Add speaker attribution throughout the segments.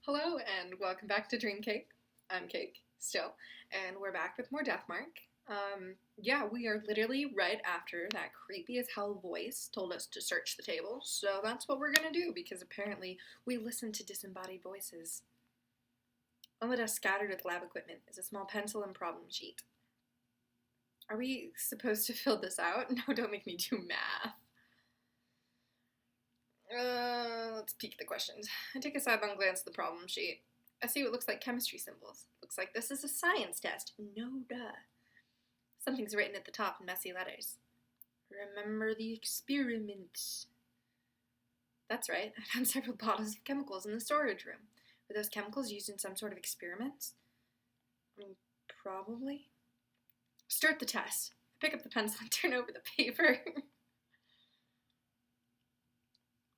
Speaker 1: Hello and welcome back to Dream Cake. I'm Cake, still, and we're back with more Deathmark. Yeah, we are literally right after that creepy as hell voice told us to search the table, so that's what we're gonna do because apparently we listen to disembodied voices. On the desk scattered with lab equipment is a small pencil and problem sheet. Are we supposed to fill this out? No, don't make me do math. Let's peek the questions. I take a sidelong glance at the problem sheet. I see what looks like chemistry symbols. Looks like this is a science test. No duh. Something's written at the top in messy letters. Remember the experiments. That's right. I found several bottles of chemicals in the storage room. Were those chemicals used in some sort of experiments? Probably. Start the test. I pick up the pencil and turn over the paper.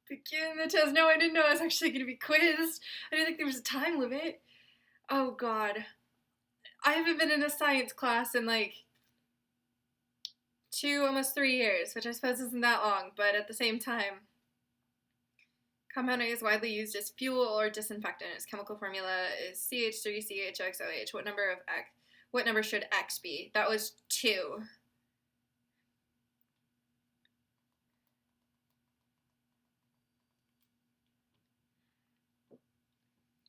Speaker 1: Begin the test. No, I didn't know I was actually going to be quizzed. I didn't think there was a time limit. Oh, God. I haven't been in a science class in like almost 3 years, which I suppose isn't that long, but at the same time, compound A is widely used as fuel or disinfectant. Its chemical formula is CH3CHXOH. What number should X be? That was 2.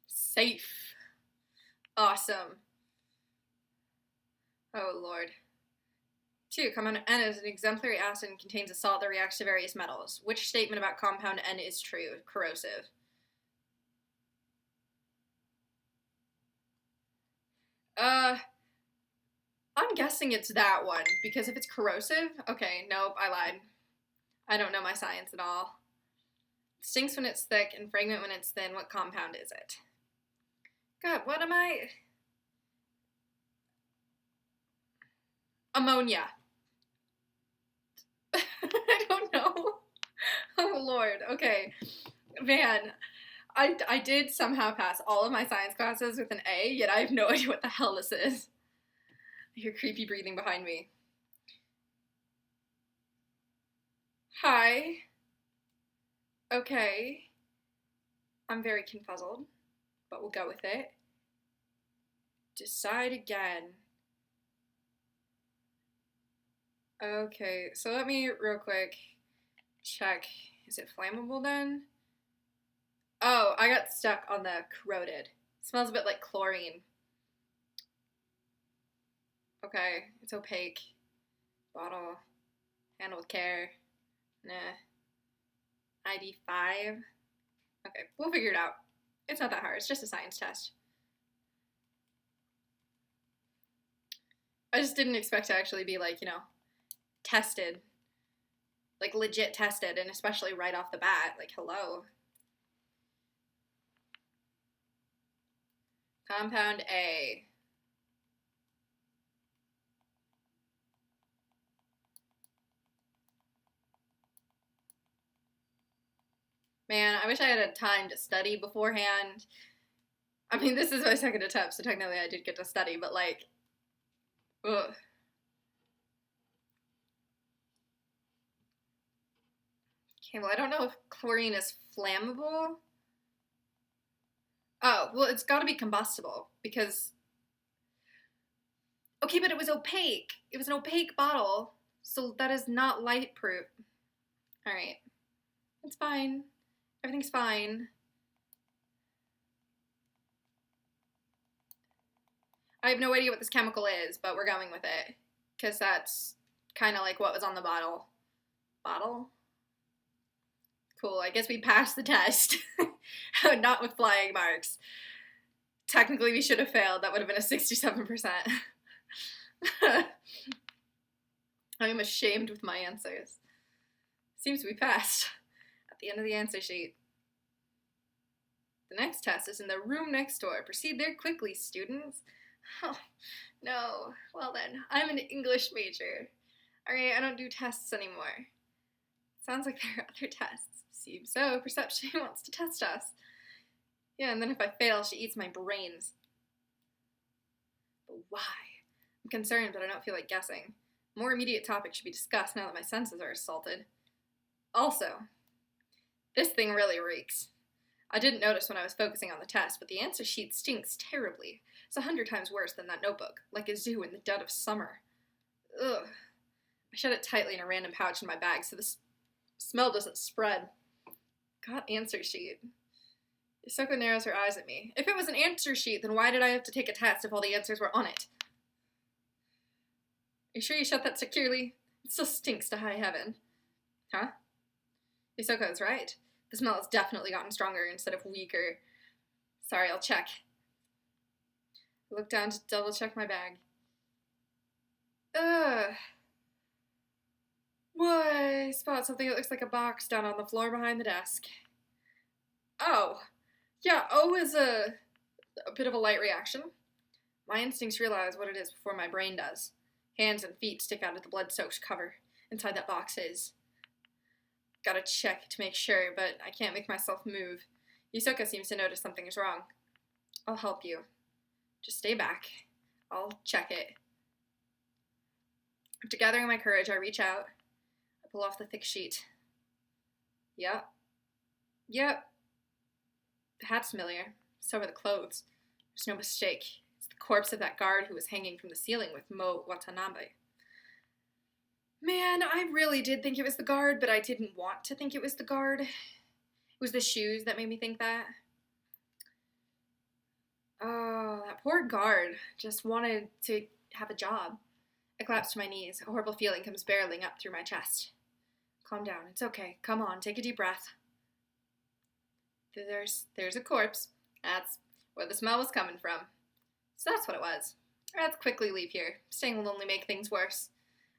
Speaker 1: Safe. Awesome. Oh, Lord. 2. Compound N is an exemplary acid and contains a salt that reacts to various metals. Which statement about compound N is true? Corrosive. I'm guessing it's that one, because if it's corrosive, okay, nope, I lied. I don't know my science at all. It stinks when it's thick and fragrant when it's thin. What compound is it? God, what am I? Ammonia. I don't know. Oh, Lord. Okay. Man, I did somehow pass all of my science classes with an A, yet I have no idea what the hell this is. I hear creepy breathing behind me. Hi. Okay. I'm very confuzzled, but we'll go with it. Decide again. Okay, so let me real quick check. Is it flammable then? Oh, I got stuck on the corroded. It smells a bit like chlorine. Okay, it's opaque. Bottle. Handle with care. Nah. ID 5. Okay, we'll figure it out. It's not that hard. It's just a science test. I just didn't expect to actually be like, tested. Like legit tested, and especially right off the bat. Like, hello. Compound A. Man, I wish I had a time to study beforehand. I mean, this is my second attempt, so technically I did get to study, but like, ugh. Okay, well, I don't know if chlorine is flammable. Oh, well, it's gotta be combustible, because... Okay, but it was opaque. It was an opaque bottle, so that is not light proof. Alright. It's fine. Everything's fine. I have no idea what this chemical is, but we're going with it. Because that's kind of like what was on the bottle. Bottle? Cool, I guess we passed the test. Not with flying marks. Technically, we should have failed. That would have been a 67%. I am ashamed with my answers. Seems we passed. At the end of the answer sheet. The next test is in the room next door. Proceed there quickly, students. Oh, no. Well then, I'm an English major. Alright, I don't do tests anymore. Sounds like there are other tests. Seems so. Perception wants to test us. Yeah, and then if I fail, she eats my brains. But why? I'm concerned, but I don't feel like guessing. More immediate topics should be discussed now that my senses are assaulted. Also, this thing really reeks. I didn't notice when I was focusing on the test, but the answer sheet stinks terribly. It's 100 times worse than that notebook, like a zoo in the dead of summer. Ugh. I shut it tightly in a random pouch in my bag so the smell doesn't spread. God, answer sheet. Yusoko narrows her eyes at me. If it was an answer sheet, then why did I have to take a test if all the answers were on it? Are you sure you shut that securely? It still stinks to high heaven. Huh? Yusoko is right. The smell has definitely gotten stronger instead of weaker. Sorry, I'll check. I look down to double check my bag. Why? I spot something that looks like a box down on the floor behind the desk. Oh. Yeah, O is a bit of a light reaction. My instincts realize what it is before my brain does. Hands and feet stick out of the blood-soaked cover. Inside that box is. Gotta check to make sure, but I can't make myself move. Yusoko seems to notice something is wrong. I'll help you. Just stay back. I'll check it. After gathering my courage, I reach out. I pull off the thick sheet. Yep. The hat's familiar. So are the clothes. There's no mistake. It's the corpse of that guard who was hanging from the ceiling with Mo Watanabe. Man, I really did think it was the guard, but I didn't want to think it was the guard. It was the shoes that made me think that. Oh, that poor guard just wanted to have a job. I collapse to my knees. A horrible feeling comes barreling up through my chest. Calm down. It's okay. Come on, take a deep breath. There's a corpse. That's where the smell was coming from. So that's what it was. Let's quickly leave here. Staying will only make things worse.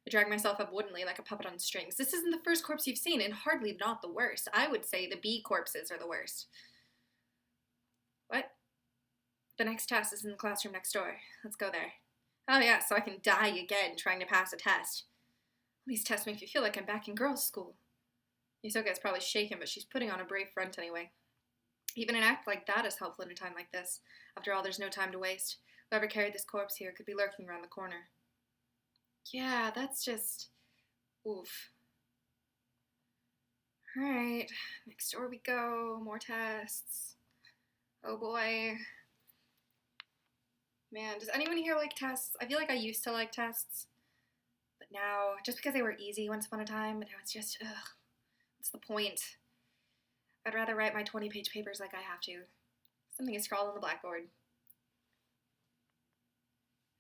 Speaker 1: I drag myself up woodenly like a puppet on strings. This isn't the first corpse you've seen, and hardly not the worst. I would say the B corpses are the worst. What? The next test is in the classroom next door. Let's go there. Oh yeah, so I can die again trying to pass a test. These tests make me feel like I'm back in girls' school. Yusoko is probably shaken, but she's putting on a brave front anyway. Even an act like that is helpful in a time like this. After all, there's no time to waste. Whoever carried this corpse here could be lurking around the corner. Yeah, that's just. Oof. Alright, next door we go. More tests. Oh boy. Man, does anyone here like tests? I feel like I used to like tests. But now, just because they were easy once upon a time, but now it's just, ugh. What's the point? I'd rather write my 20-page papers like I have to. Something is scrawled on the blackboard.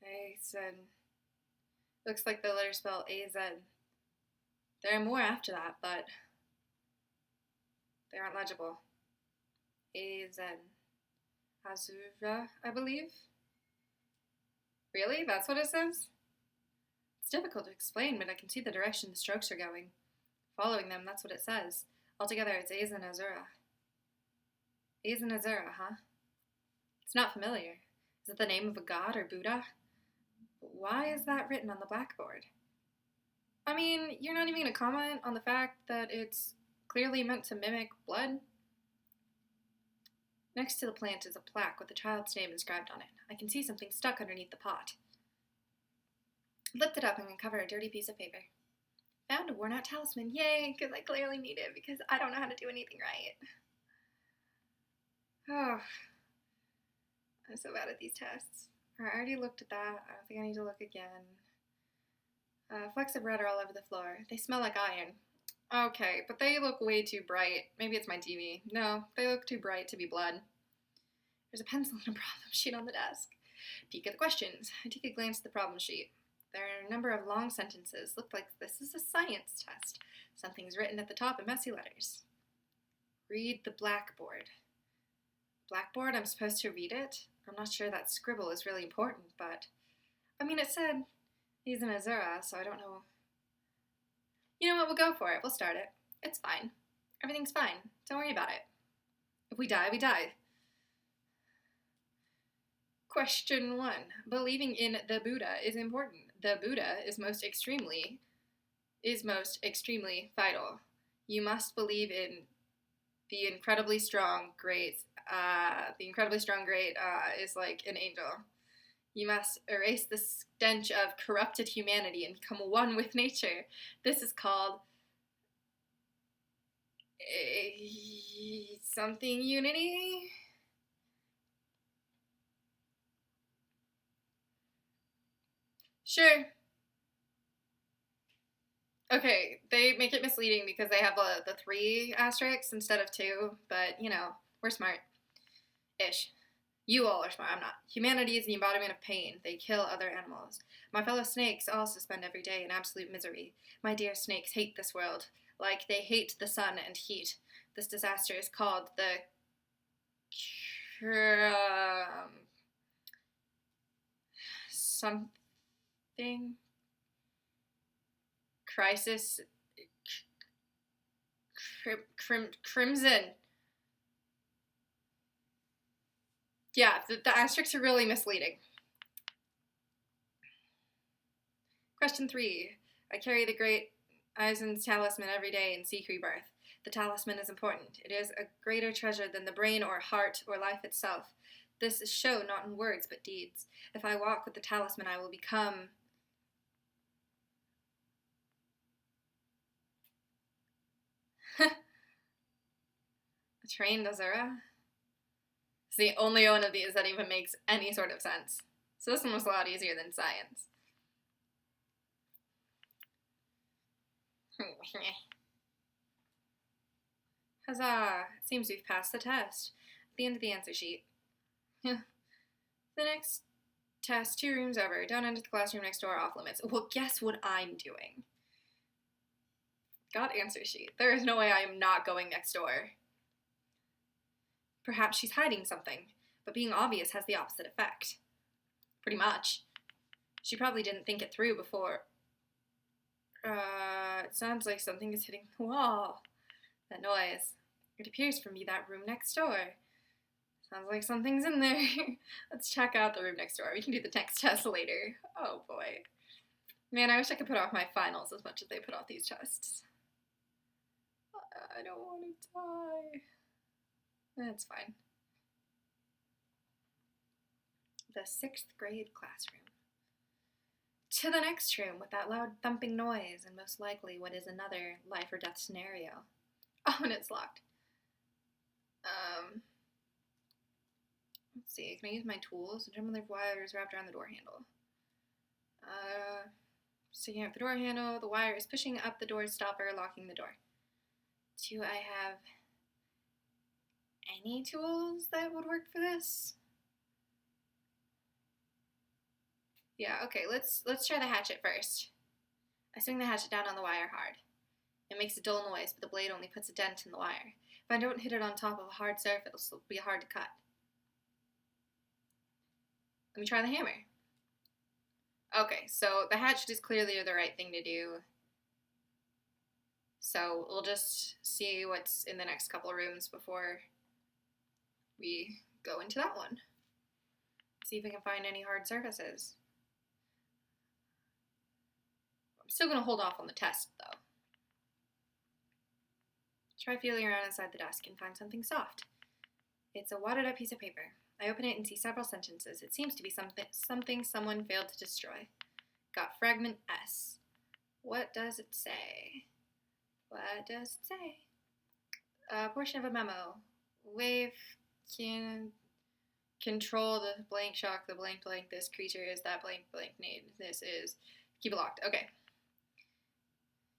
Speaker 1: A-Z. Looks like the letters spell A-Z. There are more after that, but they aren't legible. A-Z. Azura, I believe? Really? That's what it says? It's difficult to explain, but I can see the direction the strokes are going. Following them, that's what it says. Altogether, it's Aizen Azura. Aizen Azura, huh? It's not familiar. Is it the name of a god or Buddha? Why is that written on the blackboard? I mean, you're not even going to comment on the fact that it's clearly meant to mimic blood? Next to the plant is a plaque with the child's name inscribed on it. I can see something stuck underneath the pot. I lift it up and uncover a dirty piece of paper. Found a worn-out talisman. Yay, because I clearly need it because I don't know how to do anything right. Oh, I'm so bad at these tests. I already looked at that. I don't think I need to look again. Flecks of red are all over the floor. They smell like iron. Okay, but they look way too bright. Maybe it's my TV. No, they look too bright to be blood. There's a pencil and a problem sheet on the desk. Peek at the questions. I take a glance at the problem sheet. There are a number of long sentences. Look like this is a science test. Something's written at the top in messy letters. Read the blackboard. Blackboard? I'm supposed to read it? I'm not sure that scribble is really important, but... I mean, it said he's an Azura, so I don't know. You know what? We'll go for it. We'll start it. It's fine. Everything's fine. Don't worry about it. If we die, we die. Question 1. Believing in the Buddha is important. The Buddha is most extremely vital. You must believe in the incredibly strong great. The incredibly strong great is like an angel. You must erase the stench of corrupted humanity and become one with nature. This is called Something Unity? Sure. Okay, they make it misleading because they have the 3 asterisks instead of 2, but, we're smart. Ish. You all are smart, I'm not. Humanity is the embodiment of pain. They kill other animals. My fellow snakes also spend every day in absolute misery. My dear snakes hate this world, like they hate the sun and heat. This disaster is called the something crisis crimson. Yeah, the asterisks are really misleading. Question 3. I carry the great Eisen's talisman every day in Seek Rebirth. The talisman is important. It is a greater treasure than the brain or heart or life itself. This is shown not in words but deeds. If I walk with the talisman, I will become a trained Azura. It's the only one of these that even makes any sort of sense. So this one was a lot easier than science. Huzzah! It seems we've passed the test. At the end of the answer sheet. The next test, 2 rooms over. Don't enter the classroom next door, off limits. Well, guess what I'm doing? Got answer sheet. There is no way I am not going next door. Perhaps she's hiding something, but being obvious has the opposite effect. Pretty much. She probably didn't think it through before. It sounds like something is hitting the wall. That noise. It appears from me that room next door. Sounds like something's in there. Let's check out the room next door. We can do the next test later. Oh boy. Man, I wish I could put off my finals as much as they put off these tests. I don't want to die. That's fine. The 6th grade classroom. To the next room with that loud thumping noise and most likely what is another life or death scenario. Oh, and it's locked. Let's see, can I use my tools? The gentleman wire is wrapped around the door handle. Sticking out the door handle, the wire is pushing up the door stopper, locking the door. Do I have any tools that would work for this? Yeah, okay, let's try the hatchet first. I swing the hatchet down on the wire hard. It makes a dull noise, but the blade only puts a dent in the wire. If I don't hit it on top of a hard surface, it'll be hard to cut. Let me try the hammer. Okay, so the hatchet is clearly the right thing to do. So we'll just see what's in the next couple rooms before we go into that one. See if we can find any hard surfaces. I'm still going to hold off on the test, though. Try feeling around inside the desk and find something soft. It's a wadded up piece of paper. I open it and see several sentences. It seems to be something someone failed to destroy. Got fragment S. What does it say? What does it say? A portion of a memo. Wave can control the blank shock, the blank blank. This creature is that blank blank name. This is... Keep it locked. Okay.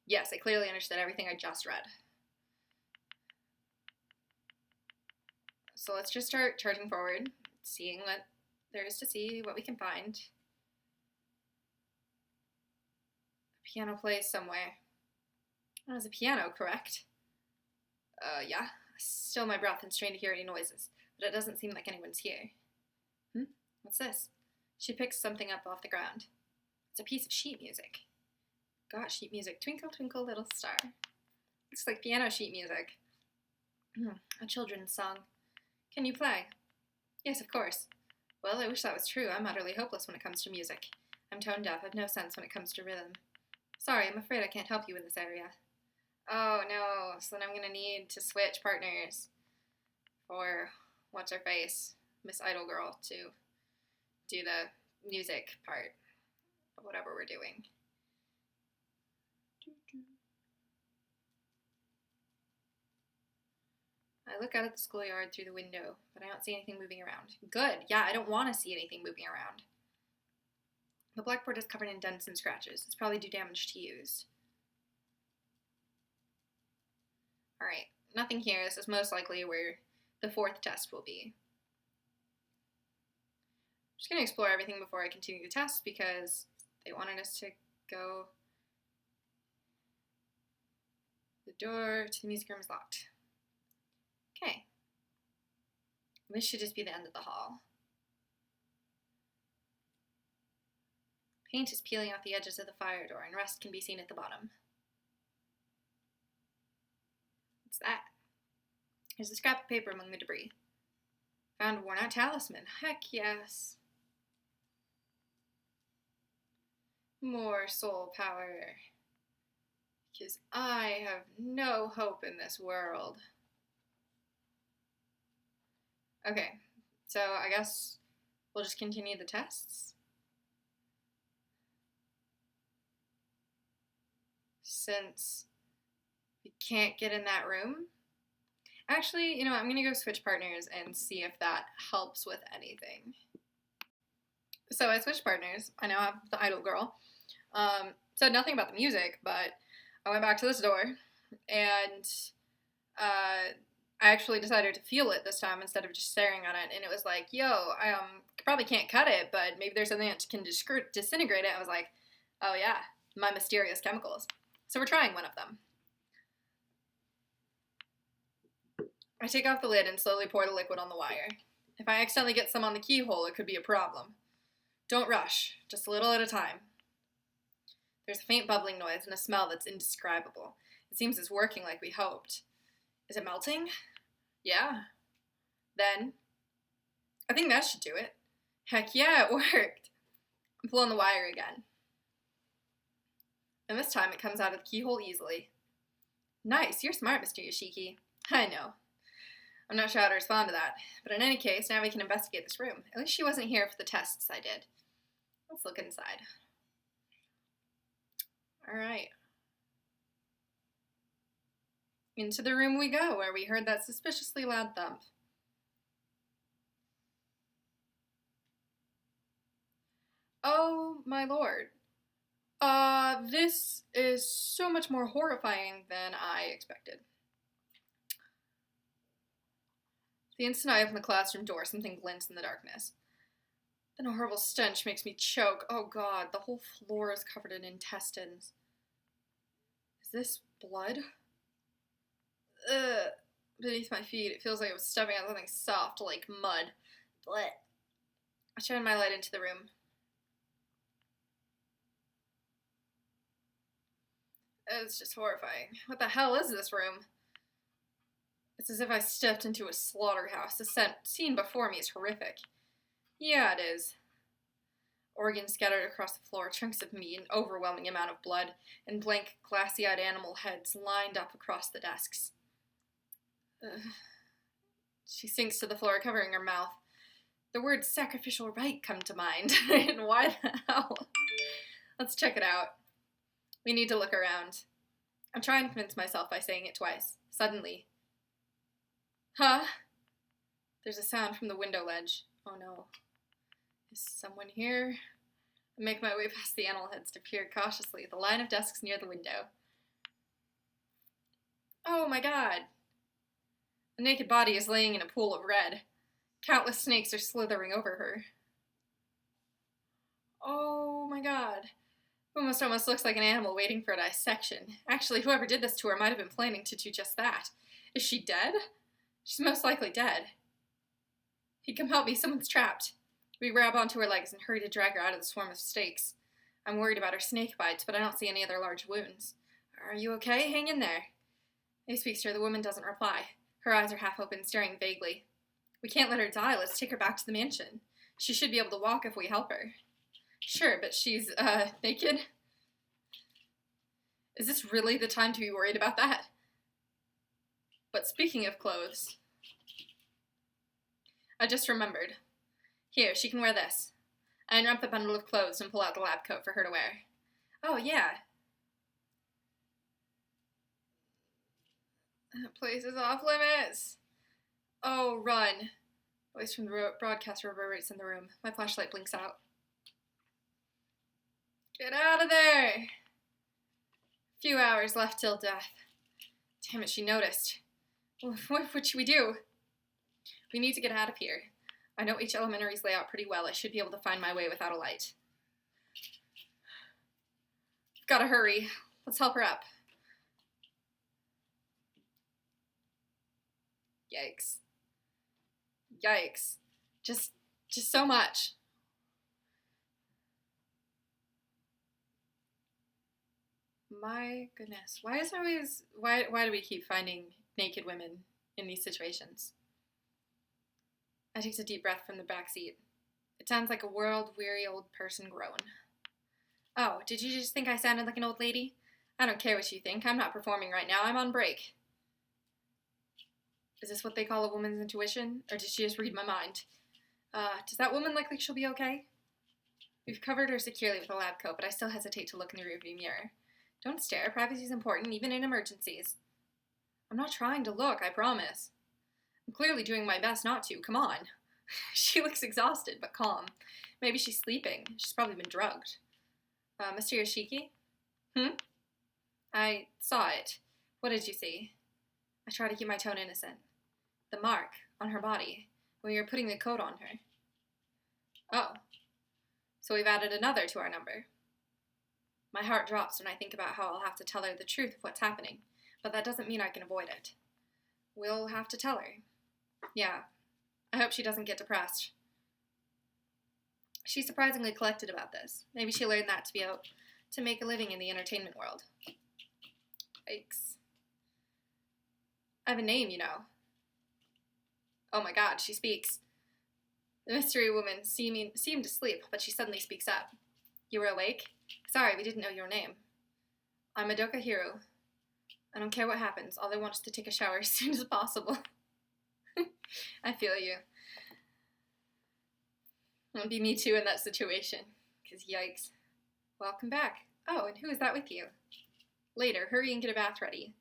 Speaker 1: Yes, I clearly understood everything I just read. So let's just start charging forward, seeing what there is to see, what we can find. A piano plays somewhere. Oh, it's a piano, correct? Yeah. I still my breath and strain to hear any noises, but it doesn't seem like anyone's here. What's this? She picks something up off the ground. It's a piece of sheet music. Got sheet music. Twinkle, twinkle, little star. Looks like piano sheet music. A children's song. Can you play? Yes, of course. Well, I wish that was true. I'm utterly hopeless when it comes to music. I'm tone deaf. I have no sense when it comes to rhythm. Sorry, I'm afraid I can't help you in this area. Oh, no. So then I'm going to need to switch partners for what's-her-face, Miss Idol Girl, to do the music part of whatever we're doing. I look out at the schoolyard through the window, but I don't see anything moving around. Good. Yeah, I don't want to see anything moving around. The blackboard is covered in dents and scratches. It's probably too damaged to use. Alright, nothing here. This is most likely where the 4th test will be. I'm just going to explore everything before I continue the test because they wanted us to go. The door to the music room is locked. Okay. This should just be the end of the hall. Paint is peeling off the edges of the fire door, and rust can be seen at the bottom. What's that? There's a scrap of paper among the debris. Found a worn-out talisman. Heck yes. More soul power. Because I have no hope in this world. Okay, so I guess we'll just continue the tests. Since we can't get in that room. Actually, you know, I'm going to go switch partners and see if that helps with anything. So I switched partners. I now have the idol girl. Said nothing about the music, but I went back to this door, and I actually decided to feel it this time instead of just staring at it, and it was like, yo, I probably can't cut it, but maybe there's something that can disintegrate it. I was like, oh yeah, my mysterious chemicals. So we're trying one of them. I take off the lid and slowly pour the liquid on the wire. If I accidentally get some on the keyhole, it could be a problem. Don't rush, just a little at a time. There's a faint bubbling noise and a smell that's indescribable. It seems it's working like we hoped. Is it melting? Yeah. Then, I think that should do it. Heck yeah, it worked. I'm pulling the wire again. And this time it comes out of the keyhole easily. Nice, you're smart, Mr. Yoshiki. I know. I'm not sure how to respond to that. But in any case, now we can investigate this room. At least she wasn't here for the tests I did. Let's look inside. Alright. Into the room we go, where we heard that suspiciously loud thump. Oh, my lord. This is so much more horrifying than I expected. The instant I open the classroom door, something glints in the darkness. Then a horrible stench makes me choke. Oh god, the whole floor is covered in intestines. Is this blood? Ugh. Beneath my feet, it feels like I was stepping on something soft, like mud. Blech. I shine my light into the room. It's just horrifying. What the hell is this room? It's as if I stepped into a slaughterhouse. The scene before me is horrific. Yeah, it is. Organs scattered across the floor, chunks of meat, an overwhelming amount of blood, and blank, glassy-eyed animal heads lined up across the desks. She sinks to the floor, covering her mouth. The words sacrificial rite come to mind. And why the hell? Let's check it out. We need to look around. I'm trying to convince myself by saying it twice. Suddenly. Huh? There's a sound from the window ledge. Oh no. Is someone here? I make my way past the animal heads to peer cautiously at the line of desks near the window. Oh my god. A naked body is laying in a pool of red. Countless snakes are slithering over her. Oh my god. Almost looks like an animal waiting for a dissection. Actually, whoever did this to her might have been planning to do just that. Is she dead? She's most likely dead. Hey, come help me, someone's trapped. We grab onto her legs and hurry to drag her out of the swarm of snakes. I'm worried about her snake bites, but I don't see any other large wounds. Are you okay? Hang in there. I speak to her. The woman doesn't reply. Her eyes are half open, staring vaguely. We can't let her die. Let's take her back to the mansion. She should be able to walk if we help her. Sure, but she's, naked? Is this really the time to be worried about that? But speaking of clothes, I just remembered. Here, she can wear this. I unwrap the bundle of clothes and pull out the lab coat for her to wear. Oh, yeah. That place is off limits. Oh, run. Voice from the broadcast reverberates in the room. My flashlight blinks out. Get out of there! Few hours left till death. Damn it, she noticed. What should we do? We need to get out of here. I know H Elementary's layout pretty well. I should be able to find my way without a light. Gotta hurry. Let's help her up. Yikes. Yikes. Just so much. My goodness. Why do we keep finding naked women in these situations? I take a deep breath from the back seat. It sounds like a world-weary old person groan. Oh, did you just think I sounded like an old lady? I don't care what you think. I'm not performing right now. I'm on break. Is this what they call a woman's intuition? Or did she just read my mind? Does that woman look like she'll be okay? We've covered her securely with a lab coat, but I still hesitate to look in the rearview mirror. Don't stare. Privacy is important, even in emergencies. I'm not trying to look, I promise. I'm clearly doing my best not to. Come on. She looks exhausted, but calm. Maybe she's sleeping. She's probably been drugged. Mr. Yoshiki? I saw it. What did you see? I try to keep my tone innocent. The mark on her body when you were putting the coat on her. Oh. So we've added another to our number. My heart drops when I think about how I'll have to tell her the truth of what's happening, but that doesn't mean I can avoid it. We'll have to tell her. Yeah. I hope she doesn't get depressed. She's surprisingly collected about this. Maybe she learned that to be able to make a living in the entertainment world. Yikes. I have a name, you know. Oh my god, she speaks. The mystery woman seemed to sleep, but she suddenly speaks up. You were awake? Sorry, we didn't know your name. I'm Madoka Hiru. I don't care what happens. All I want is to take a shower as soon as possible. I feel you. It'll be me too in that situation. Because yikes. Welcome back. Oh, and who is that with you? Later, hurry and get a bath ready.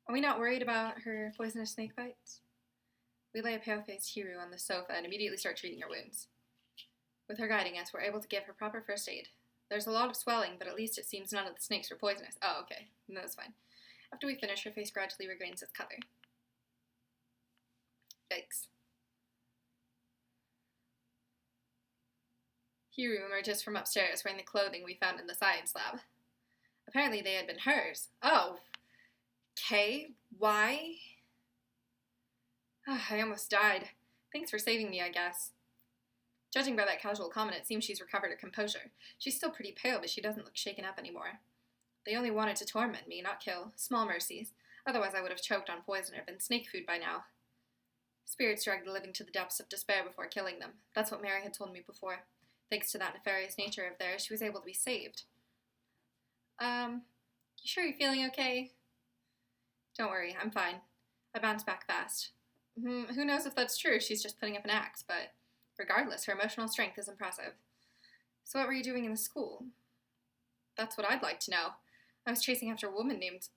Speaker 1: Are we not worried about her poisonous snake bites? We lay a pale-faced Hiru on the sofa and immediately start treating her wounds. With her guiding us, we're able to give her proper first aid. There's a lot of swelling, but at least it seems none of the snakes were poisonous. Oh, okay. No, that's fine. After we finish, her face gradually regains its color. Yikes. Hiru emerges from upstairs wearing the clothing we found in the science lab. Apparently they had been hers. Oh. Okay. Why? I almost died. Thanks for saving me, I guess. Judging by that casual comment, it seems she's recovered her composure. She's still pretty pale, but she doesn't look shaken up anymore. They only wanted to torment me, not kill. Small mercies. Otherwise I would have choked on poison or been snake food by now. Spirits drag the living to the depths of despair before killing them. That's what Mary had told me before. Thanks to that nefarious nature of theirs, she was able to be saved. You sure you're feeling okay? Don't worry, I'm fine. I bounce back fast. Who knows if that's true, she's just putting up an act, but regardless, her emotional strength is impressive. So what were you doing in the school? That's what I'd like to know. I was chasing after a woman named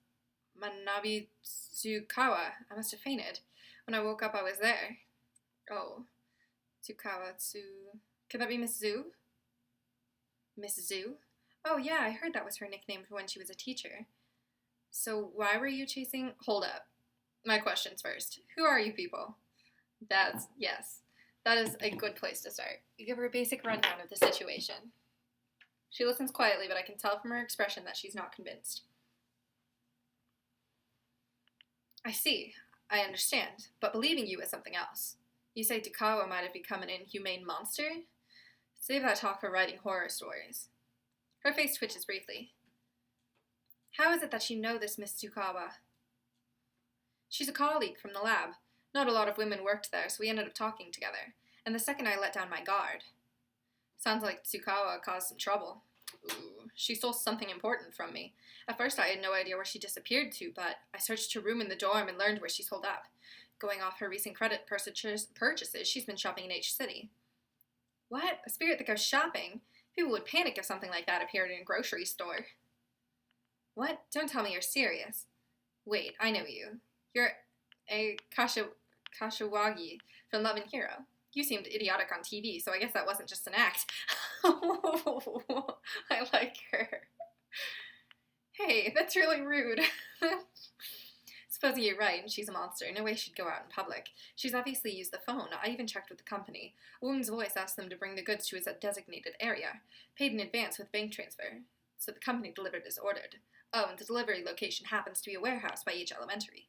Speaker 1: Manabi Tsukawa. I must have fainted. When I woke up, I was there. Oh. Tsukawa, Could that be Miss Zhu? Miss Zhu? Oh yeah, I heard that was her nickname for when she was a teacher. So why were you chasing... Hold up. My questions first. Who are you people? Yes. That is a good place to start. You give her a basic rundown of the situation. She listens quietly, but I can tell from her expression that she's not convinced. I see. I understand. But believing you is something else. You say Tsukawa might have become an inhumane monster? Save that talk for writing horror stories. Her face twitches briefly. How is it that you know this Miss Tsukawa? She's a colleague from the lab. Not a lot of women worked there, so we ended up talking together. And the second I let down my guard. Sounds like Tsukawa caused some trouble. Ooh, she stole something important from me. At first I had no idea where she disappeared to, but I searched her room in the dorm and learned where she's holed up. Going off her recent credit purchases, she's been shopping in H City. What? A spirit that goes shopping? People would panic if something like that appeared in a grocery store. What? Don't tell me you're serious. Wait, I know you. You're a Kashiwagi from Love and Hero. You seemed idiotic on TV, so I guess that wasn't just an act. I like her. Hey, that's really rude. Supposing you're right and she's a monster, no way she'd go out in public. She's obviously used the phone. I even checked with the company. A woman's voice asked them to bring the goods to a designated area. Paid in advance with bank transfer. So the company delivered as ordered. Oh, and the delivery location happens to be a warehouse by each elementary.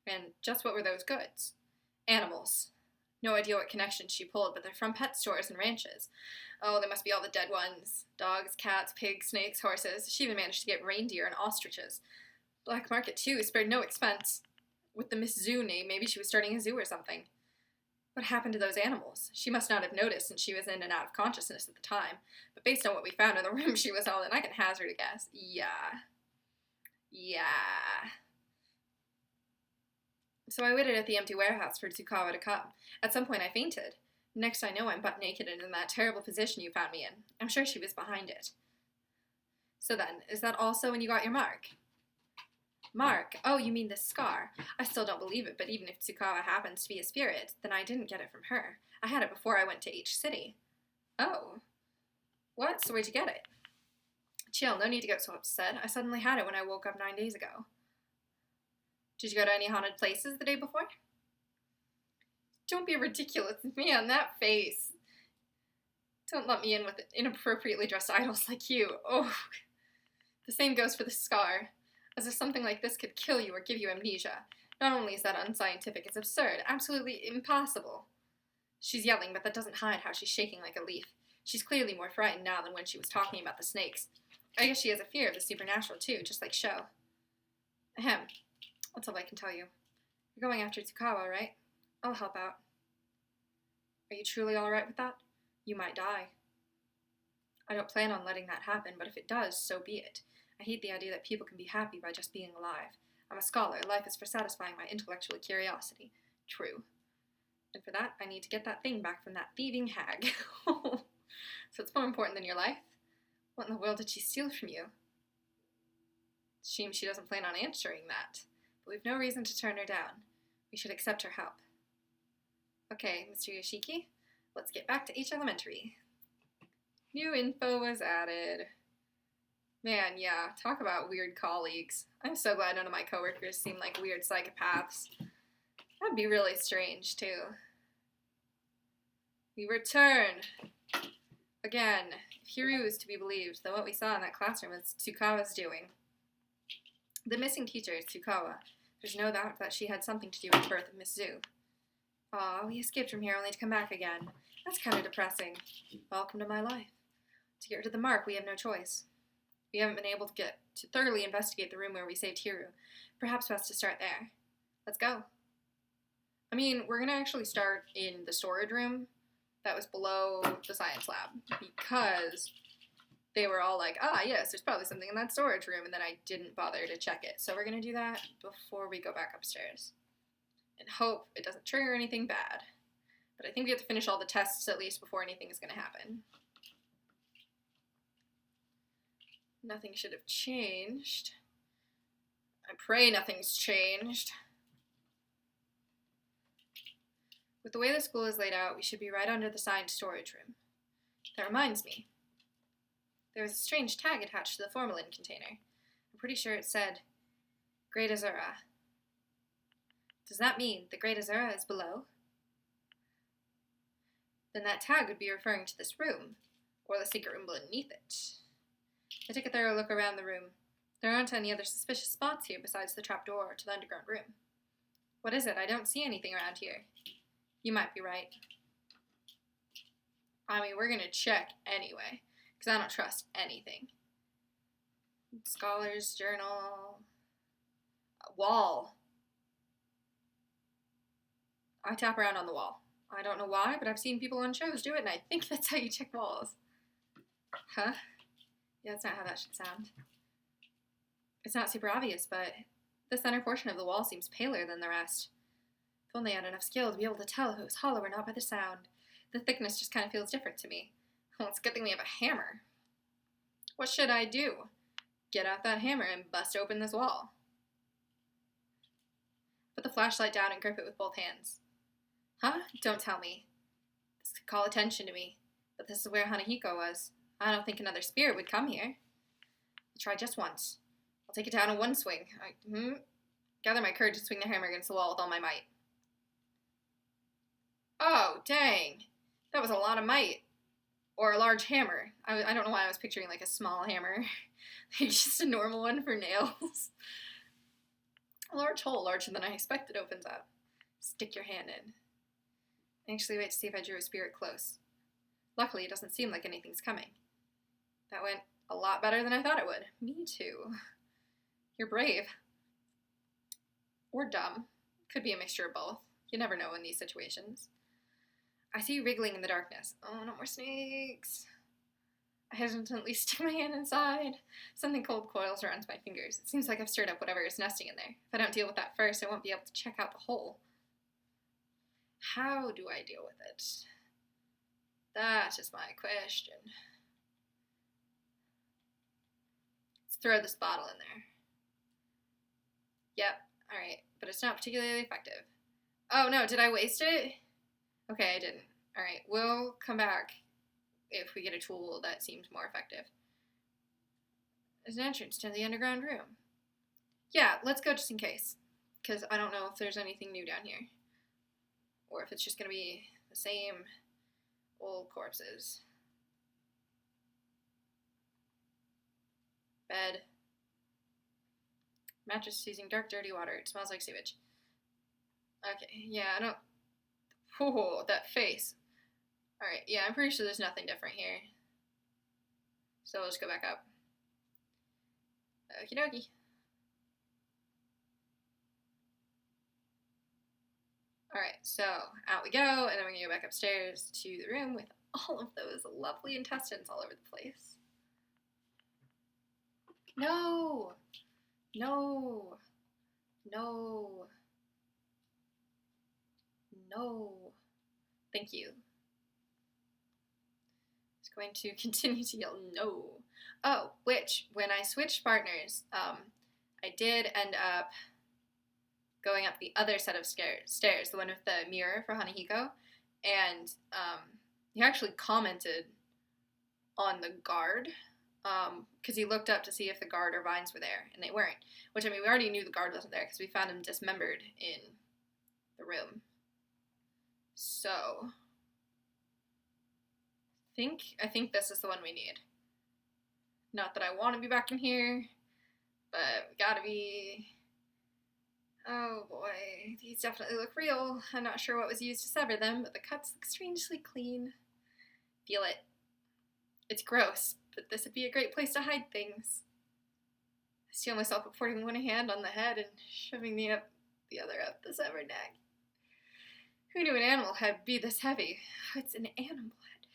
Speaker 1: And just what were those goods? Animals. No idea what connections she pulled, but they're from pet stores and ranches. Oh, they must be all the dead ones. Dogs, cats, pigs, snakes, horses. She even managed to get reindeer and ostriches. Black market, too, spared no expense. With the Miss Zoo name, maybe she was starting a zoo or something. What happened to those animals? She must not have noticed since she was in and out of consciousness at the time. But based on what we found in the room she was all in, I can hazard a guess. Yeah. So I waited at the empty warehouse for Tsukawa to come. At some point I fainted. Next I know I'm butt naked and in that terrible position you found me in. I'm sure she was behind it. So then, is that also when you got your mark? Mark? Oh, you mean this scar. I still don't believe it, but even if Tsukawa happens to be a spirit, then I didn't get it from her. I had it before I went to H-City. Oh. What? So where'd you get it? Chill, no need to get so upset. I suddenly had it when I woke up 9 days ago. Did you go to any haunted places the day before? Don't be ridiculous. Man, that face. Don't let me in with inappropriately dressed idols like you. Oh. The same goes for the scar. As if something like this could kill you or give you amnesia. Not only is that unscientific, it's absurd. Absolutely impossible. She's yelling, but that doesn't hide how she's shaking like a leaf. She's clearly more frightened now than when she was talking about the snakes. I guess she has a fear of the supernatural too, just like Sho. Ahem. That's all I can tell you. You're going after Tsukawa, right? I'll help out. Are you truly alright with that? You might die. I don't plan on letting that happen, but if it does, so be it. I hate the idea that people can be happy by just being alive. I'm a scholar. Life is for satisfying my intellectual curiosity. True. And for that, I need to get that thing back from that thieving hag. So it's more important than your life? What in the world did she steal from you? Shame she doesn't plan on answering that. But we've no reason to turn her down. We should accept her help. Okay, Mr. Yoshiki, let's get back to H Elementary. New info was added. Man, yeah, talk about weird colleagues. I'm so glad none of my coworkers seem like weird psychopaths. That'd be really strange, too. We return. Again, if Hiru is to be believed, then what we saw in that classroom is Tsukawa's doing. The missing teacher is Tsukawa. There's no doubt that she had something to do with the birth of Miss Zoo. Aw, we escaped from here only to come back again. That's kind of depressing. Welcome to my life. To get rid of the mark, we have no choice. We haven't been able to thoroughly investigate the room where we saved Hiru. Perhaps best to start there. Let's go. I mean, we're going to actually start in the storage room that was below the science lab, because they were all like, yes, there's probably something in that storage room, and then I didn't bother to check it. So we're going to do that before we go back upstairs. And hope it doesn't trigger anything bad. But I think we have to finish all the tests at least before anything is going to happen. Nothing should have changed. I pray nothing's changed. With the way the school is laid out, we should be right under the signed storage room. That reminds me. There was a strange tag attached to the formalin container. I'm pretty sure it said, Great Azura. Does that mean the Great Azura is below? Then that tag would be referring to this room, or the secret room beneath it. I took a thorough look around the room. There aren't any other suspicious spots here besides the trapdoor to the underground room. What is it? I don't see anything around here. You might be right. I mean, we're gonna check anyway, because I don't trust anything. Scholar's journal. Wall. I tap around on the wall. I don't know why, but I've seen people on shows do it, and I think that's how you check walls. Huh? Yeah, that's not how that should sound. It's not super obvious, but the center portion of the wall seems paler than the rest. If only I had enough skill to be able to tell if it was hollow or not by the sound. The thickness just kind of feels different to me. Well, it's a good thing we have a hammer. What should I do? Get out that hammer and bust open this wall. Put the flashlight down and grip it with both hands. Huh? Don't tell me. This could call attention to me, but this is where Hanahiko was. I don't think another spirit would come here. I'll try just once. I'll take it down in one swing. Gather my courage and swing the hammer against the wall with all my might. Oh, dang. That was a lot of might. Or a large hammer. I don't know why I was picturing like a small hammer. Like just a normal one for nails. A large hole, larger than I expected, opens up. Stick your hand in. Anxiously wait to see if I drew a spirit close. Luckily, it doesn't seem like anything's coming. That went a lot better than I thought it would. Me too. You're brave. Or dumb. Could be a mixture of both. You never know in these situations. I see you wriggling in the darkness. Oh, no more snakes. I hesitantly stick my hand inside. Something cold coils around my fingers. It seems like I've stirred up whatever is nesting in there. If I don't deal with that first, I won't be able to check out the hole. How do I deal with it? That is my question. Let's throw this bottle in there. Yep, alright, but it's not particularly effective. Oh no, did I waste it? Okay, I didn't. Alright, we'll come back if we get a tool that seems more effective. There's an entrance to the underground room. Yeah, let's go just in case. Because I don't know if there's anything new down here. Or if it's just going to be the same old corpses. Bed. Mattress using dark, dirty water. It smells like sewage. Okay, yeah, I don't... Oh, that face. Alright, yeah, I'm pretty sure there's nothing different here. So let's go back up. Okie dokie. Alright, so out we go, and then we're gonna go back upstairs to the room with all of those lovely intestines all over the place. No! No! No! No! Thank you. Just going to continue to yell no. Oh, which, when I switched partners, I did end up going up the other set of stairs, the one with the mirror for Hanahiko, and he actually commented on the guard, because he looked up to see if the guard or vines were there, and they weren't. Which, I mean, we already knew the guard wasn't there, because we found him dismembered in the room. So, I think this is the one we need. Not that I want to be back in here, but we gotta be... Oh boy, these definitely look real. I'm not sure what was used to sever them, but the cuts look strangely clean. Feel it. It's gross, but this would be a great place to hide things. I steal myself by putting one hand on the head and shoving the other up the severed neck. Who knew an animal head would be this heavy? It's an animal head.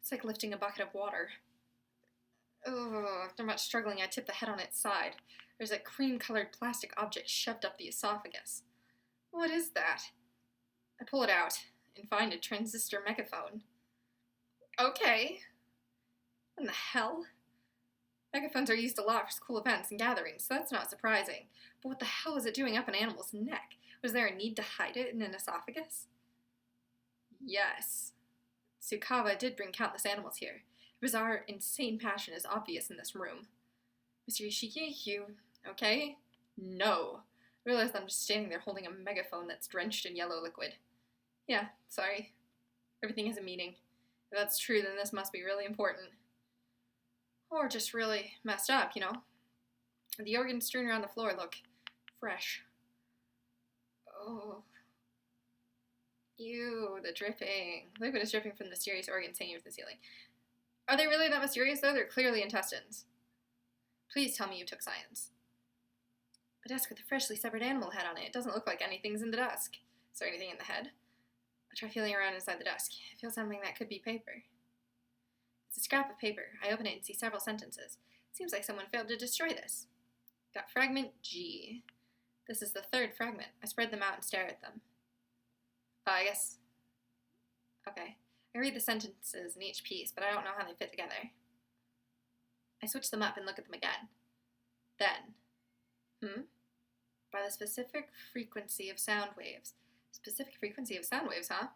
Speaker 1: It's like lifting a bucket of water. Oh, after much struggling, I tip the head on its side. There's a cream-colored plastic object shoved up the esophagus. What is that? I pull it out and find a transistor megaphone. Okay. What in the hell? Megaphones are used a lot for school events and gatherings, so that's not surprising. But what the hell was it doing up an animal's neck? Was there a need to hide it in an esophagus? Yes. Tsukawa did bring countless animals here. Bizarre, insane passion is obvious in this room. Mr. Ishiki, you okay? No. I realize I'm just standing there holding a megaphone that's drenched in yellow liquid. Yeah, sorry. Everything has a meaning. If that's true, then this must be really important. Or just really messed up, you know? The organs strewn around the floor look fresh. Oh. Ew, the dripping. Liquid is dripping from the mysterious organs hanging from the ceiling. Are they really that mysterious, though? They're clearly intestines. Please tell me you took science. A desk with a freshly severed animal head on it. It doesn't look like anything's in the desk. Is there anything in the head? I try feeling around inside the desk. I feel something that could be paper. It's a scrap of paper. I open it and see several sentences. It seems like someone failed to destroy this. Got fragment G. This is the third fragment. I spread them out and stare at them. I guess... Okay. I read the sentences in each piece, but I don't know how they fit together. I switch them up and look at them again. Then, by the specific frequency of sound waves, Specific frequency of sound waves, huh?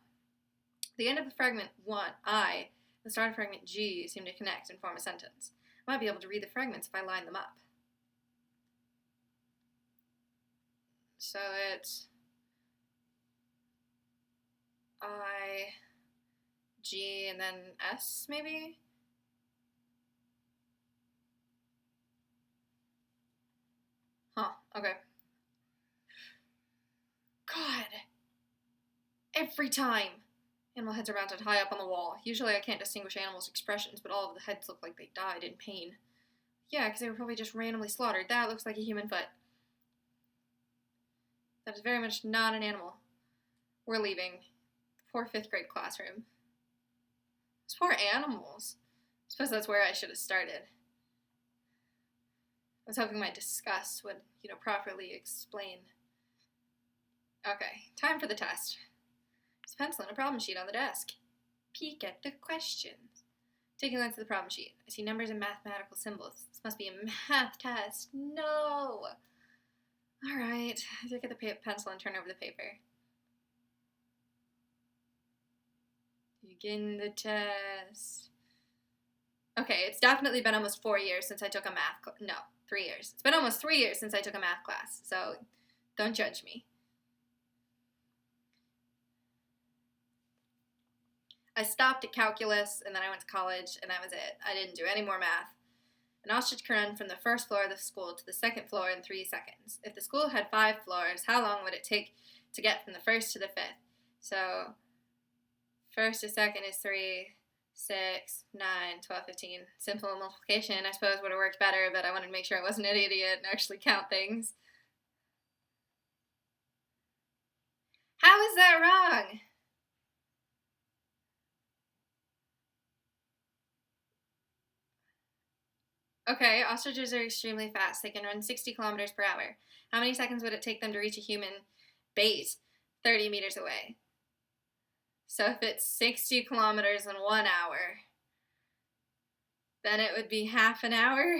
Speaker 1: The end of the fragment 1, I, the start of fragment G seem to connect and form a sentence. I might be able to read the fragments if I line them up. So it's I, G, and then S, maybe? Huh, okay. God. Every time. Animal heads are mounted high up on the wall. Usually I can't distinguish animals' expressions, but all of the heads look like they died in pain. Yeah, because they were probably just randomly slaughtered. That looks like a human foot. That is very much not an animal. We're leaving. Poor 5th grade classroom. Those poor animals. I suppose that's where I should have started. I was hoping my disgust would, properly explain. Okay, time for the test. There's a pencil and a problem sheet on the desk. Peek at the questions. Taking a glance at the problem sheet, I see numbers and mathematical symbols. This must be a math test. No! Alright, I take out the pencil and turn over the paper. Begin the test. Okay, it's definitely been almost 4 years since I took a math class. No, 3 years. It's been almost 3 years since I took a math class, so don't judge me. I stopped at calculus, and then I went to college, and that was it. I didn't do any more math. An ostrich can run from the first floor of the school to the second floor in 3 seconds. If the school had 5 floors, how long would it take to get from the first to the 5th? So, first to second is 3, 6, 9, 12, 15. Simple multiplication, I suppose, would have worked better, but I wanted to make sure I wasn't an idiot and actually count things. How is that wrong? Okay, ostriches are extremely fast. They can run 60 kilometers per hour. How many seconds would it take them to reach a human bait 30 meters away? So if it's 60 kilometers in 1 hour, then it would be half an hour?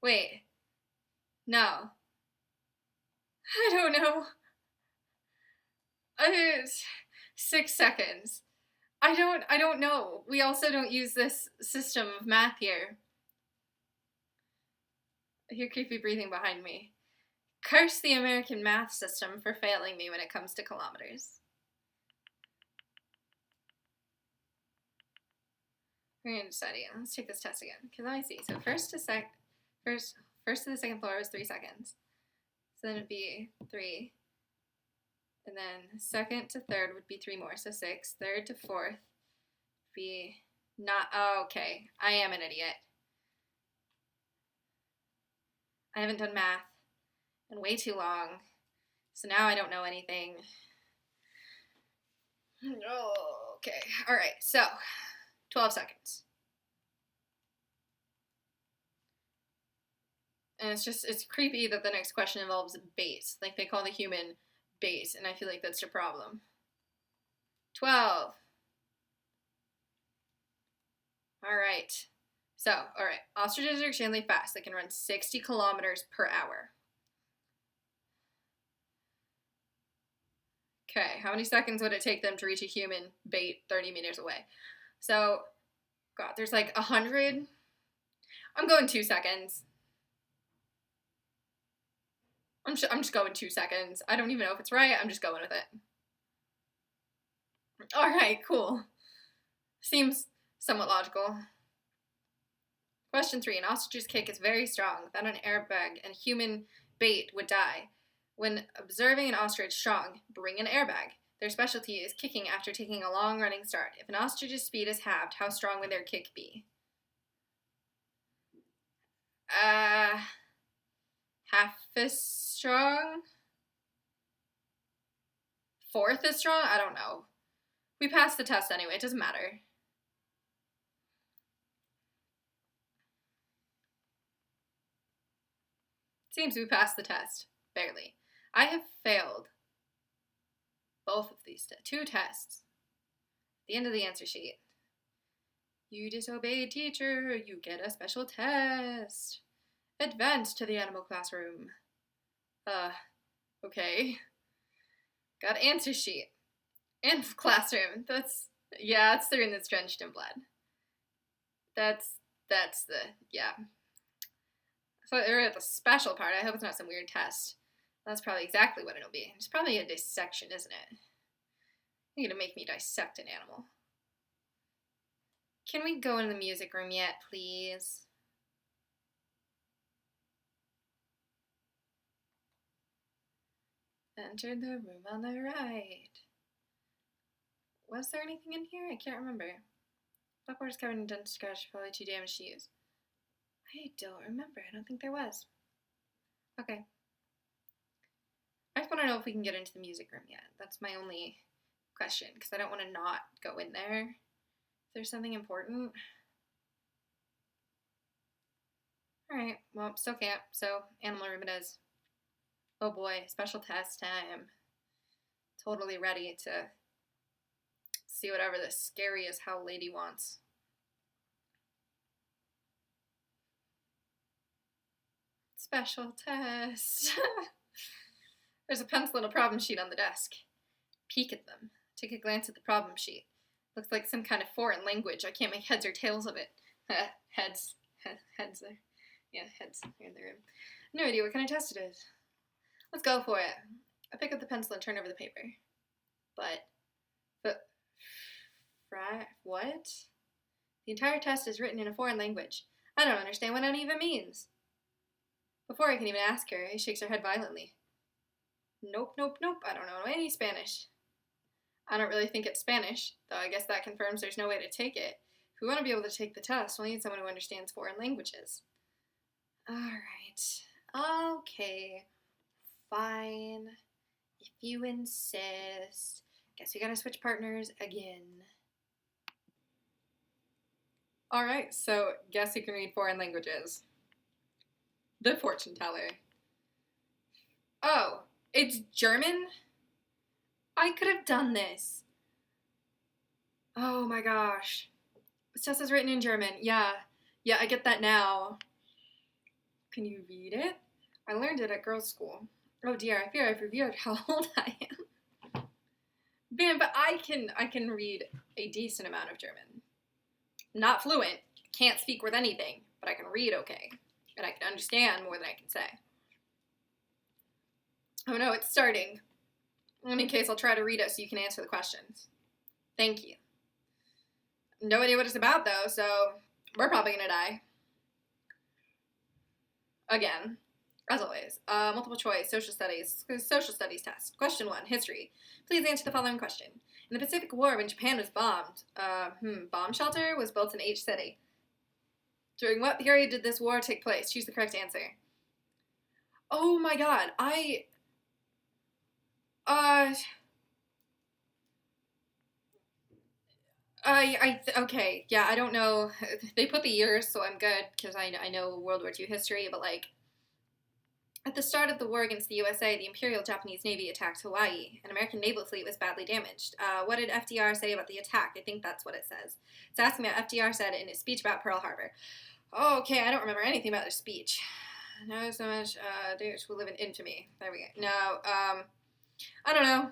Speaker 1: Wait. No. I don't know. It's 6 seconds. I don't know. We also don't use this system of math here. I hear creepy breathing behind me. Curse the American math system for failing me when it comes to kilometers. We're going to study. Let's take this test again. Because let me see. So first to the second floor was 3 seconds. So then it'd be 3. And then second to third would be 3 more. So 6. Third to fourth would be not. Oh, okay. I am an idiot. I haven't done math in way too long. So now I don't know anything. Oh, okay. All right. So 12 seconds. And it's creepy that the next question involves base. Like they call the human base, and I feel like that's your problem. 12. All right. So, all right. Ostriches are extremely fast. They can run 60 kilometers per hour. Okay, how many seconds would it take them to reach a human bait 30 meters away? So, God, there's like 100. I'm going 2 seconds. I'm just going 2 seconds. I don't even know if it's right. I'm just going with it. All right, cool. Seems somewhat logical. Question 3. An ostrich's kick is very strong. Without an airbag, and human bait would die. When observing an ostrich strong, bring an airbag. Their specialty is kicking after taking a long running start. If an ostrich's speed is halved, how strong would their kick be? Half as strong? Fourth as strong? I don't know. We passed the test anyway. It doesn't matter. Seems we passed the test. Barely. I have failed both of these 2 tests. At the end of the answer sheet. You disobeyed teacher. You get a special test. Advance to the animal classroom. Okay. Got answer sheet. And classroom. Yeah, it's the room that's drenched in blood. That's yeah. So we're at the special part. I hope it's not some weird test. That's probably exactly what it'll be. It's probably a dissection, isn't it? You're gonna make me dissect an animal. Can we go in the music room yet, please? Enter the room on the right. Was there anything in here? I can't remember. Blackboard is covered in dent scratch, probably too damaged to use. I don't remember. I don't think there was. Okay. I just want to know if we can get into the music room yet. That's my only question, because I don't want to not go in there. If there's something important. Alright, well, still can't, so animal room it is. Oh boy, special test time. Totally ready to see whatever the scary as hell lady wants. Special test. There's a pencil and a problem sheet on the desk. Peek at them. Take a glance at the problem sheet. Looks like some kind of foreign language. I can't make heads or tails of it. Heads. Heads there. Yeah, heads in the room. No idea what kind of test it is. Let's go for it. I pick up the pencil and turn over the paper. What? The entire test is written in a foreign language. I don't understand what any of it means. Before I can even ask her, she shakes her head violently. Nope. I don't know any Spanish. I don't really think it's Spanish, though I guess that confirms there's no way to take it. If we want to be able to take the test, we'll need someone who understands foreign languages. Alright. Okay. Fine. If you insist. Guess we gotta switch partners again. Alright, so guess who can read foreign languages? The fortune teller. Oh, it's German? I could have done this. Oh my gosh. This test is written in German. Yeah, I get that now. Can you read it? I learned it at girls' school. Oh dear, I fear I've revealed how old I am. Man, but I can read a decent amount of German. Not fluent, can't speak with anything, but I can read okay. And I can understand more than I can say. Oh no, it's starting. In any case, I'll try to read it so you can answer the questions. Thank you. No idea what it's about though, so we're probably gonna die. Again, as always. Multiple choice, social studies test. Question 1, history. Please answer the following question. In the Pacific War, when Japan was bombed, bomb shelter was built in H city. During what period did this war take place? Choose the correct answer. Oh my god, okay, yeah, I don't know. They put the years, so I'm good, because I know World War II history, but like, at the start of the war against the USA, the Imperial Japanese Navy attacked Hawaii. An American naval fleet was badly damaged. What did FDR say about the attack? I think that's what it says. It's asking what FDR said in his speech about Pearl Harbor. Oh, okay, I don't remember anything about his speech. No, so much, dudes who live in infamy. There we go. No, I don't know.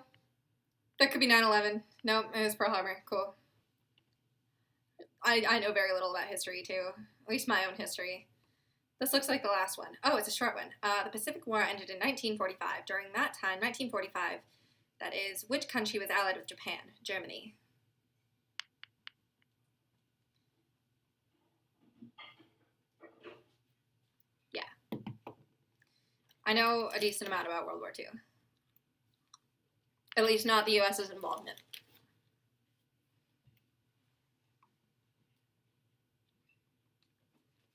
Speaker 1: That could be 9/11. Nope, it was Pearl Harbor. Cool. I know very little about history, too. At least my own history. This looks like the last one. Oh, it's a short one. The Pacific War ended in 1945. During that time, 1945, that is, which country was allied with Japan? Germany. Yeah. I know a decent amount about World War II. At least not the U.S.'s involvement.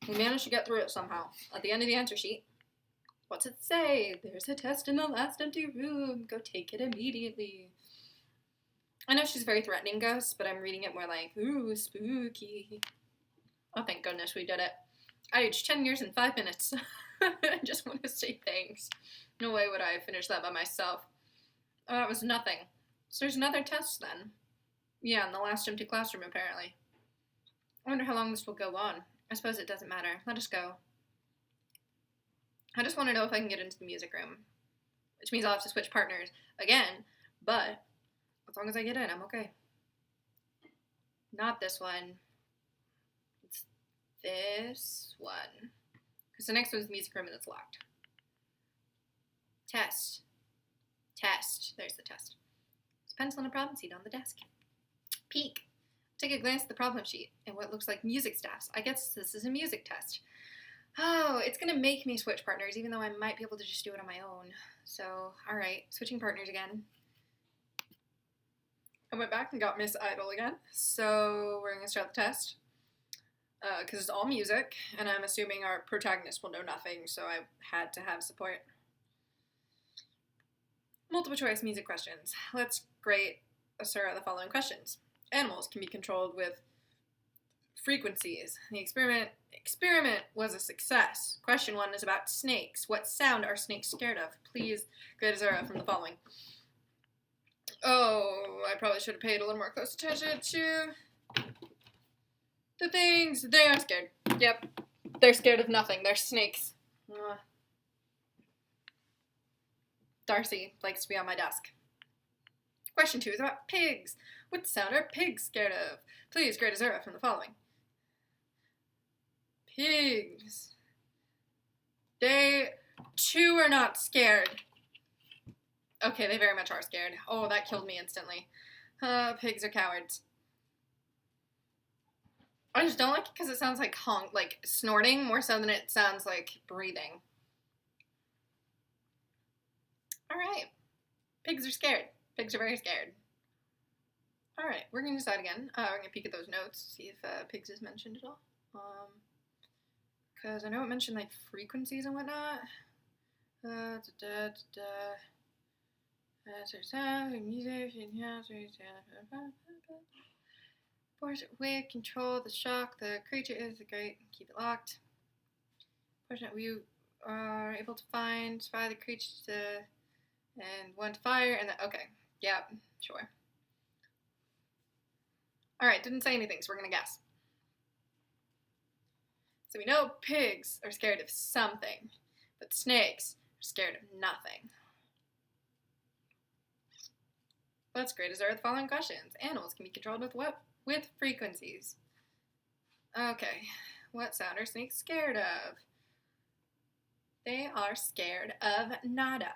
Speaker 1: We managed to get through it somehow. At the end of the answer sheet, what's it say? There's a test in the last empty room. Go take it immediately. I know she's a very threatening ghost, but I'm reading it more like, ooh, spooky. Oh, thank goodness we did it. I aged 10 years in 5 minutes. I just want to say thanks. No way would I have finished that by myself. Oh, that was nothing. So there's another test then. Yeah, in the last empty classroom, apparently. I wonder how long this will go on. I suppose it doesn't matter. Let us go. I just want to know if I can get into the music room. Which means I'll have to switch partners again. But as long as I get in, I'm okay. Not this one. It's this one. Because the next one's the music room and it's locked. Test. Test. There's the test. There's a pencil and a problem sheet on the desk. Peek. Take a glance at the problem sheet and what looks like music staffs. I guess this is a music test. Oh, it's going to make me switch partners, even though I might be able to just do it on my own. So, alright, switching partners again. I went back and got Miss Idol again. So, we're going to start the test. Because it's all music, and I'm assuming our protagonist will know nothing, so I had to have support. Multiple choice music questions. Let's grade Asura the following questions. Animals can be controlled with frequencies. The experiment was a success. Question 1 is about snakes. What sound are snakes scared of? Please grade Asura from the following. Oh, I probably should have paid a little more close attention to the things. They are scared. Yep. They're scared of nothing. They're snakes. Darcy likes to be on my desk. Question 2 is about pigs. What sound are pigs scared of? Please grade Asura from the following. Pigs. They, too, are not scared. Okay, they very much are scared. Oh, that killed me instantly. Pigs are cowards. I just don't like it because it sounds like snorting more so than it sounds like breathing. Alright. Pigs are scared. Pigs are very scared. Alright, we're going to decide again. We're going to peek at those notes, see if pigs is mentioned at all. Because I know it mentioned, like, frequencies and whatnot. Force it away, control the shock. The creature is great. Keep it locked. Fortunately, we are able to spy the creature and one to fire, and then, okay. Yeah, sure. Alright, didn't say anything, so we're gonna guess. So we know pigs are scared of something, but snakes are scared of nothing. Let's grade Asura the following questions. Animals can be controlled with what? With frequencies. Okay, what sound are snakes scared of? They are scared of nada.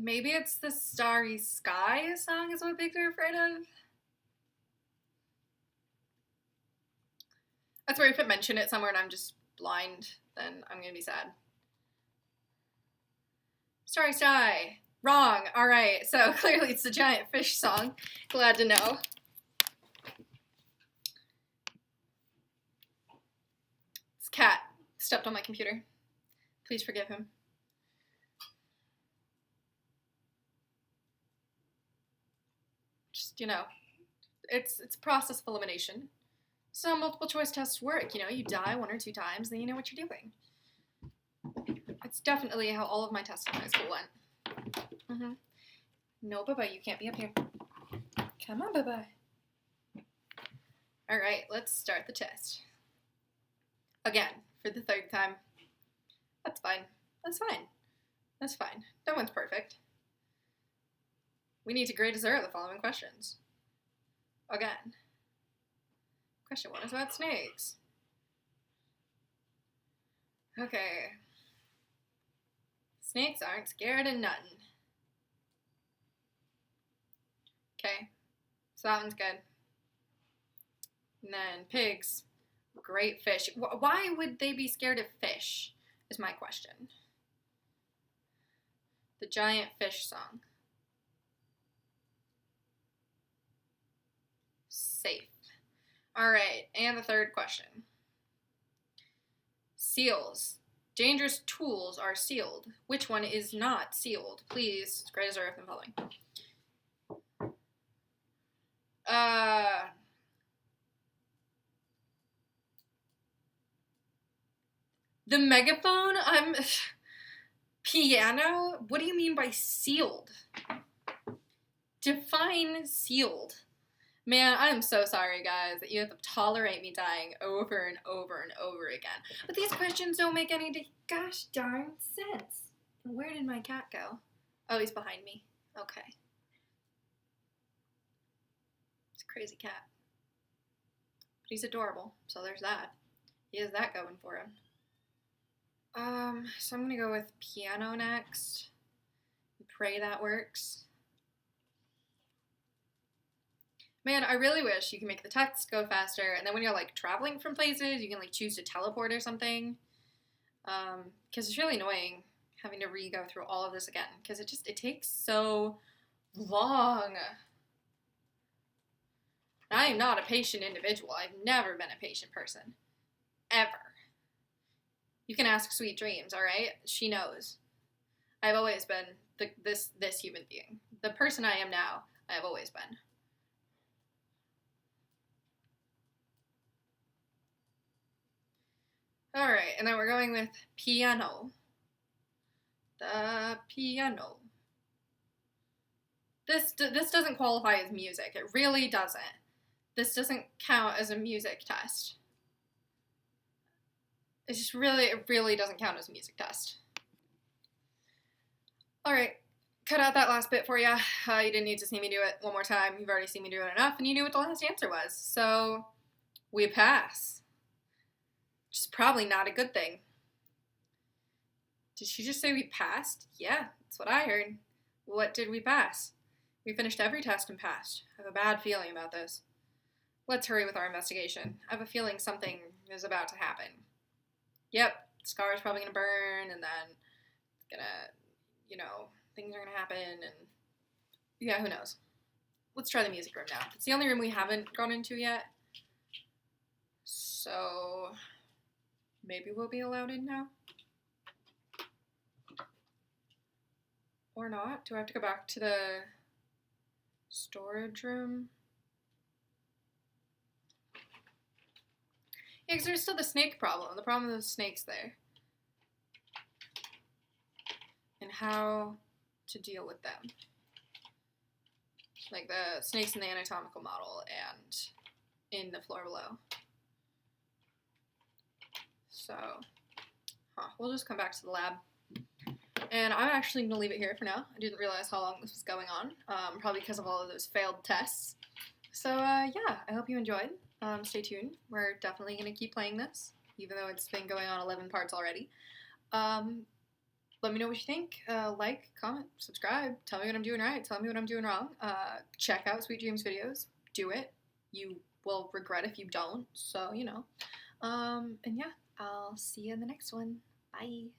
Speaker 1: Maybe it's the Starry Sky song is what pigs are afraid of? That's where if it mention it somewhere and I'm just blind, then I'm gonna be sad. Starry Sky. Wrong. Alright, so clearly it's the Giant Fish song. Glad to know. This cat stepped on my computer. Please forgive him. Just, it's a process of elimination. So multiple choice tests work, you die 1 or 2 times, then you know what you're doing. It's definitely how all of my tests in high school went. No, Bubba, you can't be up here. Come on, Bubba. Alright, let's start the test. Again, for the 3rd time. That's fine. That's fine. That's fine. No one's perfect. We need to grade Asura the following questions. Again. Question 1 is about snakes. Okay. Snakes aren't scared of nothing. Okay. So that one's good. And then pigs. Great fish. Why would they be scared of fish, is my question. The Giant Fish song. Safe. Alright, and the 3rd question. Seals. Dangerous tools are sealed. Which one is not sealed? Please grade Asura from the following. The megaphone? Piano? What do you mean by sealed? Define sealed. Man, I am so sorry, guys, that you have to tolerate me dying over and over and over again. But these questions don't make any gosh darn sense. Where did my cat go? Oh, he's behind me. Okay. It's a crazy cat. But he's adorable, so there's that. He has that going for him. So I'm gonna go with piano next. Pray that works. Man, I really wish you could make the text go faster, and then when you're like traveling from places, you can like choose to teleport or something. Because it's really annoying having to re-go through all of this again, because it takes so long. I am not a patient individual. I've never been a patient person. Ever. You can ask Sweet Dreams, alright? She knows. I've always been this human being. The person I am now, I have always been. Alright, and then we're going with piano. The piano. This doesn't qualify as music. It really doesn't. This doesn't count as a music test. It really doesn't count as a music test. Alright, cut out that last bit for you. You didn't need to see me do it one more time. You've already seen me do it enough, and you knew what the last answer was. So, we pass. Which is probably not a good thing. Did she just say we passed? Yeah, that's what I heard. What did we pass? We finished every test and passed. I have a bad feeling about this. Let's hurry with our investigation. I have a feeling something is about to happen. Yep, the scar is probably going to burn, and then it's going to, things are going to happen, and yeah, who knows. Let's try the music room now. It's the only room we haven't gone into yet. So, maybe we'll be allowed in now? Or not? Do I have to go back to the storage room? Yeah, because there's still the snake problem. The problem with the snakes there. And how to deal with them. Like the snakes in the anatomical model and in the floor below. So, we'll just come back to the lab. And I'm actually going to leave it here for now. I didn't realize how long this was going on, probably because of all of those failed tests. So, yeah, I hope you enjoyed. Stay tuned. We're definitely going to keep playing this, even though it's been going on 11 parts already. Let me know what you think. Like, comment, subscribe. Tell me what I'm doing right. Tell me what I'm doing wrong. Check out Sweet Dreams videos. Do it. You will regret if you don't. So, And yeah, I'll see you in the next one. Bye.